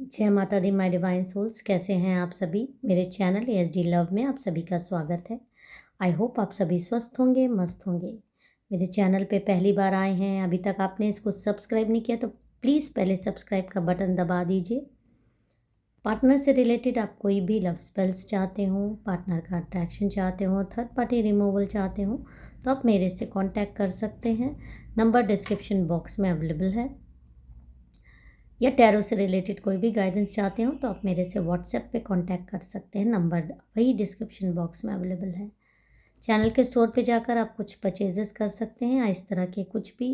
जय माता दी my divine souls. कैसे हैं आप सभी। मेरे चैनल ASD लव में आप सभी का स्वागत है। आई होप आप सभी स्वस्थ होंगे, मस्त होंगे। मेरे चैनल पे पहली बार आए हैं, अभी तक आपने इसको सब्सक्राइब नहीं किया तो प्लीज़ पहले सब्सक्राइब का बटन दबा दीजिए। पार्टनर से रिलेटेड आप कोई भी लव स्पेल्स चाहते हो, पार्टनर का अट्रैक्शन चाहते हो, थर्ड पार्टी रिमूवल चाहते हो तो आप मेरे से कॉन्टैक्ट कर सकते हैं। नंबर डिस्क्रिप्शन बॉक्स में अवेलेबल है। या टैरो से रिलेटेड कोई भी गाइडेंस चाहते हो तो आप मेरे से व्हाट्सएप पे कांटेक्ट कर सकते हैं। नंबर वही डिस्क्रिप्शन बॉक्स में अवेलेबल है। चैनल के स्टोर पे जाकर आप कुछ परचेजेस कर सकते हैं। या इस तरह के कुछ भी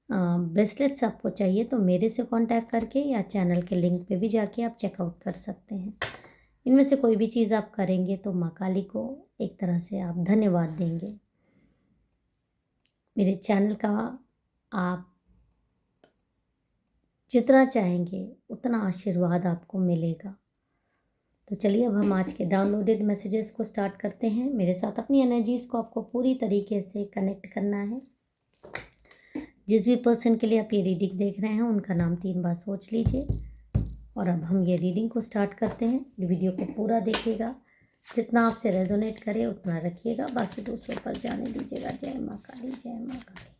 ब्रेसलेट्स आपको चाहिए तो मेरे से कांटेक्ट करके या चैनल के लिंक पे भी जाके आप चेकआउट कर सकते हैं। इनमें से कोई भी चीज़ आप करेंगे तो माँ काली को एक तरह से आप धन्यवाद देंगे। मेरे चैनल का आप जितना चाहेंगे उतना आशीर्वाद आपको मिलेगा। तो चलिए अब हम आज के डाउनलोडेड मैसेजेस को स्टार्ट करते हैं। मेरे साथ अपनी एनर्जीज़ को आपको पूरी तरीके से कनेक्ट करना है। जिस भी पर्सन के लिए आप ये रीडिंग देख रहे हैं उनका नाम 3 बार सोच लीजिए। और अब हम ये रीडिंग को स्टार्ट करते हैं। वीडियो को पूरा देखिएगा, जितना आपसे रेजोनेट करे उतना रखिएगा, बाकी दूसरों पर जाने दीजिएगा। जय माँ काली, जय माँ काली।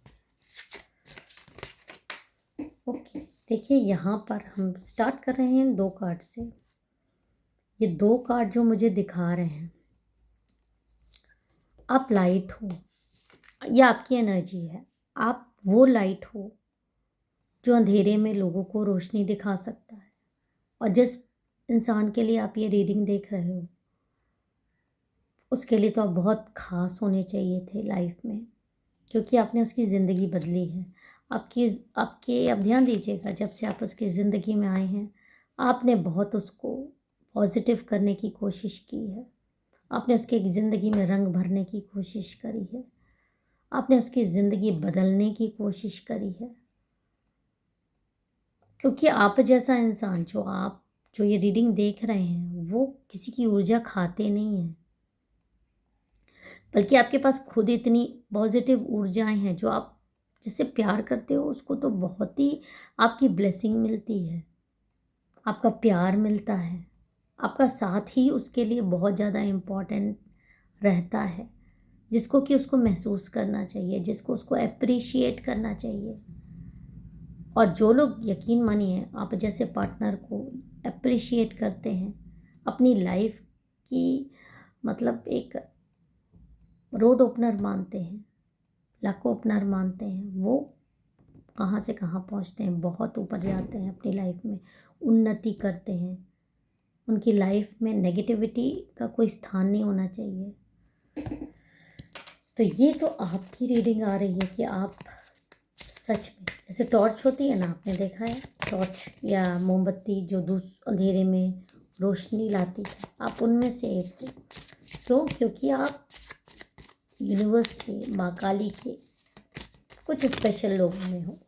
ओके, देखिए यहाँ पर हम स्टार्ट कर रहे हैं 2 कार्ड से। ये 2 कार्ड जो मुझे दिखा रहे हैं, आप लाइट हो, ये आपकी एनर्जी है। आप वो लाइट हो जो अंधेरे में लोगों को रोशनी दिखा सकता है। और जिस इंसान के लिए आप ये रीडिंग देख रहे हो उसके लिए तो आप बहुत खास होने चाहिए थे लाइफ में, क्योंकि आपने उसकी ज़िंदगी बदली है। आपके अब ध्यान दीजिएगा, जब से आप उसकी ज़िंदगी में आए हैं आपने बहुत उसको पॉजिटिव करने की कोशिश की है। आपने उसकी ज़िंदगी में रंग भरने की कोशिश करी है। आपने उसकी ज़िंदगी बदलने की कोशिश करी है। क्योंकि आप जैसा इंसान जो ये रीडिंग देख रहे हैं वो किसी की ऊर्जा खाते नहीं हैं, बल्कि आपके पास खुद इतनी पॉजिटिव ऊर्जाएं हैं। जो आप जिससे प्यार करते हो उसको तो बहुत ही आपकी ब्लेसिंग मिलती है, आपका प्यार मिलता है, आपका साथ ही उसके लिए बहुत ज़्यादा इम्पोर्टेंट रहता है। जिसको कि उसको महसूस करना चाहिए, जिसको उसको अप्रिशिएट करना चाहिए। और जो लोग, यकीन मानिए, आप जैसे पार्टनर को अप्रिशिएट करते हैं, अपनी लाइफ की मतलब एक रोड ओपनर मानते हैं, लक ओपनर मानते हैं, वो कहाँ से कहाँ पहुँचते हैं, बहुत ऊपर जाते हैं, अपनी लाइफ में उन्नति करते हैं। उनकी लाइफ में नेगेटिविटी का कोई स्थान नहीं होना चाहिए। तो ये तो आपकी रीडिंग आ रही है कि आप सच में, जैसे टॉर्च होती है ना, आपने देखा है टॉर्च या मोमबत्ती जो अंधेरे में रोशनी लाती है, आप उनमें से एक हो। तो क्योंकि आप यूनिवर्स के, माँ काली के कुछ स्पेशल लोगों में हो।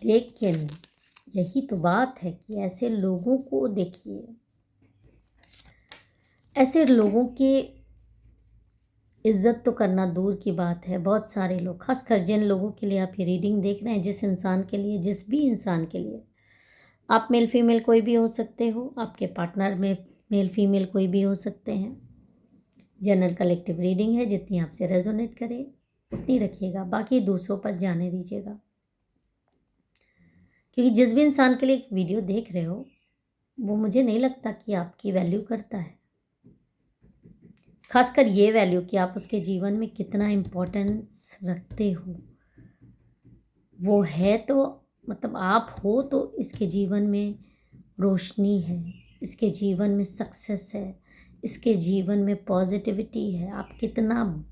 लेकिन यही तो बात है कि ऐसे लोगों को देखिए, ऐसे लोगों की इज्जत तो करना दूर की बात है। बहुत सारे लोग, खासकर जिन लोगों के लिए आप ये रीडिंग देख रहे हैं, जिस इंसान के लिए, जिस भी इंसान के लिए, आप मेल फीमेल कोई भी हो सकते हो, आपके पार्टनर में मेल फीमेल कोई भी हो सकते हैं। जनरल कलेक्टिव रीडिंग है, जितनी आपसे रेजोनेट करे उतनी रखिएगा, बाकी दूसरों पर जाने दीजिएगा। क्योंकि जिस भी इंसान के लिए वीडियो देख रहे हो वो मुझे नहीं लगता कि आपकी वैल्यू करता है। खासकर ये वैल्यू कि आप उसके जीवन में कितना इम्पोर्टेंस रखते हो, वो है तो मतलब आप हो तो इसके जीवन में रोशनी है, इसके जीवन में सक्सेस है, इसके जीवन में पॉजिटिविटी है। आप कितना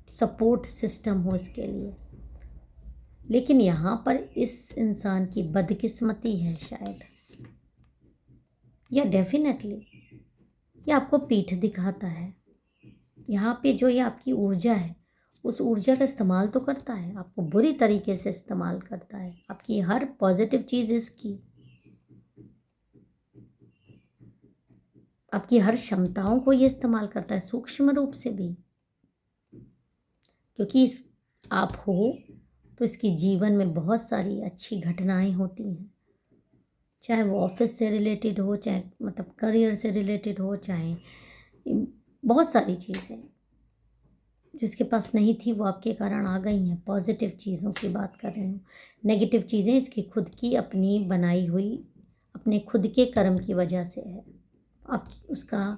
सपोर्ट सिस्टम हो इसके लिए। लेकिन यहाँ पर इस इंसान की बदकिस्मती है शायद, या डेफिनेटली ये आपको पीठ दिखाता है। यहाँ पे जो ये आपकी ऊर्जा है, उस ऊर्जा का इस्तेमाल तो करता है, आपको बुरी तरीके से इस्तेमाल करता है। आपकी हर पॉजिटिव चीज़ इसकी, आपकी हर क्षमताओं को ये इस्तेमाल करता है, सूक्ष्म रूप से भी। क्योंकि आप हो तो इसकी जीवन में बहुत सारी अच्छी घटनाएं होती हैं चाहे वो ऑफिस से रिलेटेड हो, चाहे मतलब करियर से रिलेटेड हो, चाहे बहुत सारी चीज़ें जिसके पास नहीं थी वो आपके कारण आ गई हैं। पॉजिटिव चीज़ों की बात कर रही हूँ। नेगेटिव चीज़ें इसकी खुद की अपनी बनाई हुई, अपने खुद के कर्म की वजह से है, आप उसका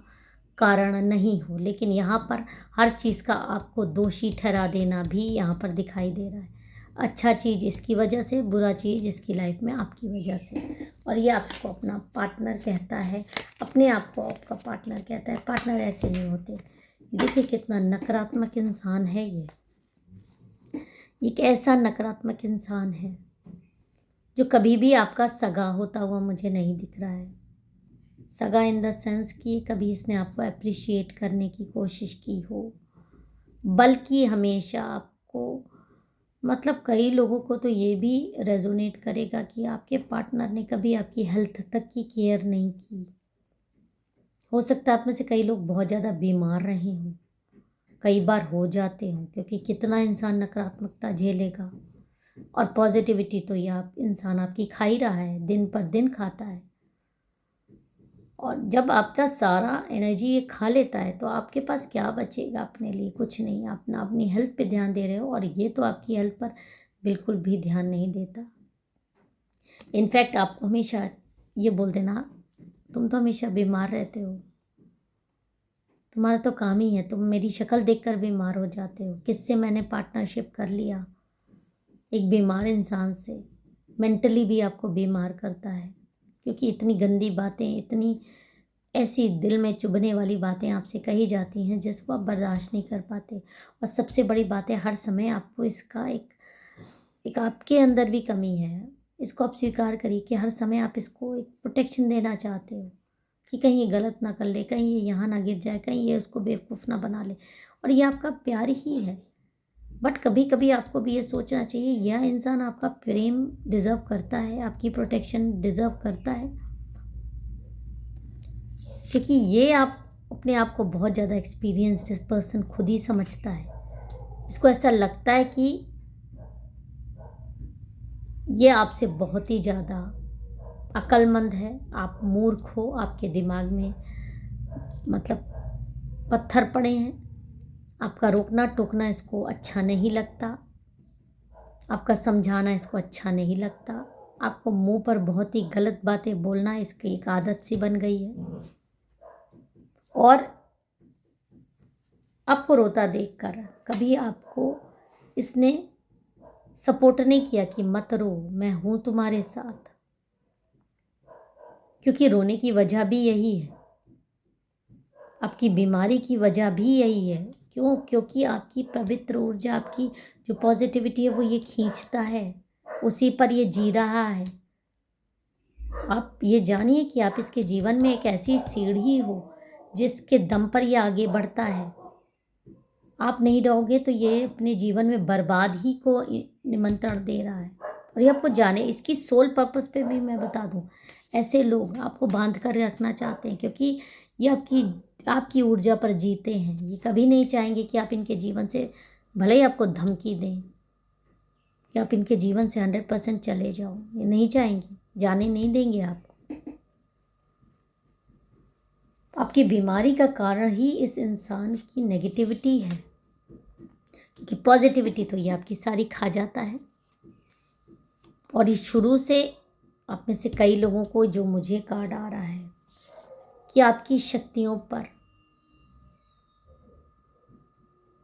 कारण नहीं हो। लेकिन यहाँ पर हर चीज़ का आपको दोषी ठहरा देना भी यहाँ पर दिखाई दे रहा है। अच्छा चीज़ इसकी वजह से, बुरा चीज़ इसकी लाइफ में आपकी वजह से। और ये आपको अपना पार्टनर कहता है, अपने आप को आपका पार्टनर कहता है। पार्टनर ऐसे नहीं होते। देखिए कितना नकारात्मक इंसान है ये। एक ऐसा नकारात्मक इंसान है जो कभी भी आपका सगा होता हुआ मुझे नहीं दिख रहा है। सगा इन द सेंस कि कभी इसने आपको अप्रिशिएट करने की कोशिश की हो, बल्कि हमेशा आपको, मतलब कई लोगों को तो ये भी रेजोनेट करेगा कि आपके पार्टनर ने कभी आपकी हेल्थ तक की केयर नहीं की। हो सकता है आप में से कई लोग बहुत ज़्यादा बीमार रहे हों, कई बार हो जाते हों, क्योंकि कितना इंसान नकारात्मकता झेलेगा। और पॉजिटिविटी तो ये आप इंसान आपकी खा ही रहा है, दिन पर दिन खाता है। और जब आपका सारा एनर्जी ये खा लेता है तो आपके पास क्या बचेगा अपने लिए? कुछ नहीं। आप ना अपनी हेल्थ पे ध्यान दे रहे हो और ये तो आपकी हेल्थ पर बिल्कुल भी ध्यान नहीं देता। इनफैक्ट आपको हमेशा ये बोल देना, तुम तो हमेशा बीमार रहते हो, तुम्हारा तो काम ही है, तुम मेरी शक्ल देखकर बीमार हो जाते हो। किससे मैंने पार्टनरशिप कर लिया? एक बीमार इंसान से। मेंटली भी आपको बीमार करता है, क्योंकि इतनी गंदी बातें, इतनी ऐसी दिल में चुभने वाली बातें आपसे कही जाती हैं जिसको आप बर्दाश्त नहीं कर पाते। और सबसे बड़ी बात है, हर समय आपको इसका एक आपके अंदर भी कमी है। इसको आप स्वीकार करिए कि हर समय आप इसको एक प्रोटेक्शन देना चाहते हो कि कहीं ये गलत ना कर ले, कहीं ये यहाँ ना गिर जाए, कहीं ये उसको बेवकूफ़ ना बना ले। और ये आपका प्यार ही है। बट कभी कभी आपको भी ये सोचना चाहिए, यह इंसान आपका प्रेम डिज़र्व करता है, आपकी प्रोटेक्शन डिज़र्व करता है? क्योंकि ये आप अपने आप को बहुत ज़्यादा एक्सपीरियंस्ड पर्सन खुद ही समझता है। इसको ऐसा लगता है कि ये आपसे बहुत ही ज़्यादा अक्लमंद है, आप मूर्ख हो, आपके दिमाग में मतलब पत्थर पड़े हैं। आपका रोकना टोकना इसको अच्छा नहीं लगता, आपका समझाना इसको अच्छा नहीं लगता, आपको मुंह पर बहुत ही गलत बातें बोलना इसकी एक आदत सी बन गई है। और आपको रोता देखकर कभी आपको इसने सपोर्ट नहीं किया कि मत रो, मैं हूं तुम्हारे साथ। क्योंकि रोने की वजह भी यही है, आपकी बीमारी की वजह भी यही है। क्यों? क्योंकि आपकी पवित्र ऊर्जा, आपकी जो पॉजिटिविटी है वो ये खींचता है, उसी पर ये जी रहा है। आप ये जानिए कि आप इसके जीवन में एक ऐसी सीढ़ी हो जिसके दम पर ये आगे बढ़ता है। आप नहीं रहोगे तो ये अपने जीवन में बर्बाद ही को निमंत्रण दे रहा है। और ये आपको जाने, इसकी सोल पर्पस पे भी मैं बता दूं, ऐसे लोग आपको बांध कर रखना चाहते हैं, क्योंकि ये आपकी ऊर्जा पर जीते हैं। ये कभी नहीं चाहेंगे कि आप इनके जीवन से, भले ही आपको धमकी दें कि आप इनके जीवन से 100% चले जाओ, ये नहीं चाहेंगे, जाने नहीं देंगे आपको। आपकी बीमारी का कारण ही इस इंसान की नेगेटिविटी है, क्योंकि पॉजिटिविटी तो ये आपकी सारी खा जाता है। और ये शुरू से आप में से कई लोगों को जो मुझे कार्ड आ रहा है कि आपकी शक्तियों पर,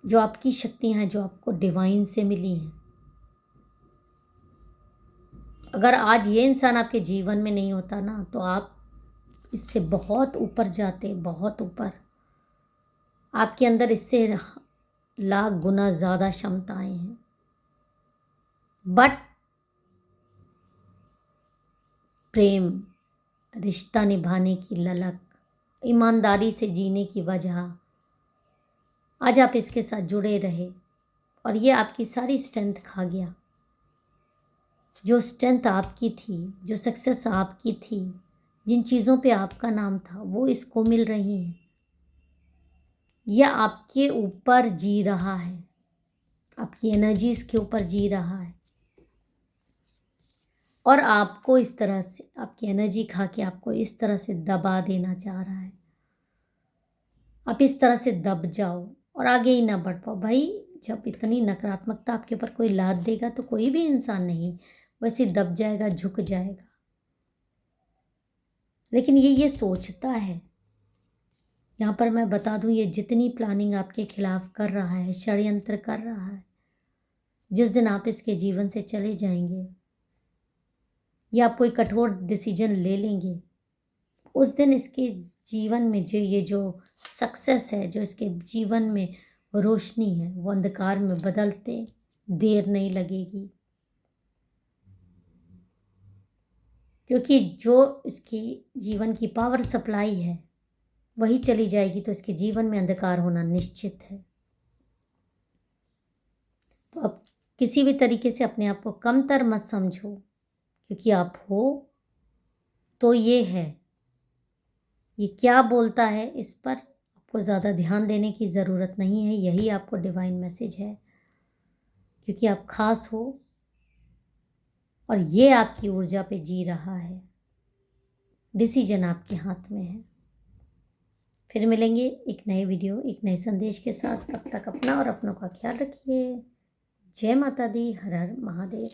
जो आपकी शक्तियां हैं, जो आपको डिवाइन से मिली हैं, अगर आज ये इंसान आपके जीवन में नहीं होता ना तो आप इससे बहुत ऊपर जाते, बहुत ऊपर। आपके अंदर इससे लाख गुना ज़्यादा क्षमताएं हैं। बट प्रेम, रिश्ता निभाने की ललक, ईमानदारी से जीने की वजह, आज आप इसके साथ जुड़े रहे और ये आपकी सारी स्ट्रेंथ खा गया। जो स्ट्रेंथ आपकी थी, जो सक्सेस आपकी थी, जिन चीज़ों पे आपका नाम था, वो इसको मिल रही हैं। यह आपके ऊपर जी रहा है, आपकी एनर्जी इसके ऊपर जी रहा है। और आपको इस तरह से आपकी एनर्जी खा के आपको इस तरह से दबा देना चाह रहा है। आप इस तरह से दब जाओ और आगे ही ना बढ़ पाओ। भाई जब इतनी नकारात्मकता आपके ऊपर कोई लाद देगा तो कोई भी इंसान नहीं वैसे दब जाएगा, झुक जाएगा। लेकिन ये सोचता है। यहाँ पर मैं बता दूं, ये जितनी प्लानिंग आपके खिलाफ कर रहा है, षड्यंत्र कर रहा है, जिस दिन आप इसके जीवन से चले जाएंगे या आप कोई कठोर डिसीजन ले लेंगे, उस दिन इसके जीवन में जो सक्सेस है, जो इसके जीवन में रोशनी है, वो अंधकार में बदलते देर नहीं लगेगी। क्योंकि जो इसकी जीवन की पावर सप्लाई है वही चली जाएगी तो इसके जीवन में अंधकार होना निश्चित है। तो अब किसी भी तरीके से अपने आप को कमतर मत समझो, क्योंकि आप हो तो ये है। ये क्या बोलता है इस पर आपको ज़्यादा ध्यान देने की ज़रूरत नहीं है। यही आपको डिवाइन मैसेज है, क्योंकि आप खास हो और ये आपकी ऊर्जा पे जी रहा है। डिसीजन आपके हाथ में है। फिर मिलेंगे एक नए वीडियो, एक नए संदेश के साथ। तब तक अपना और अपनों का ख्याल रखिए। जय माता दी। हर हर महादेव।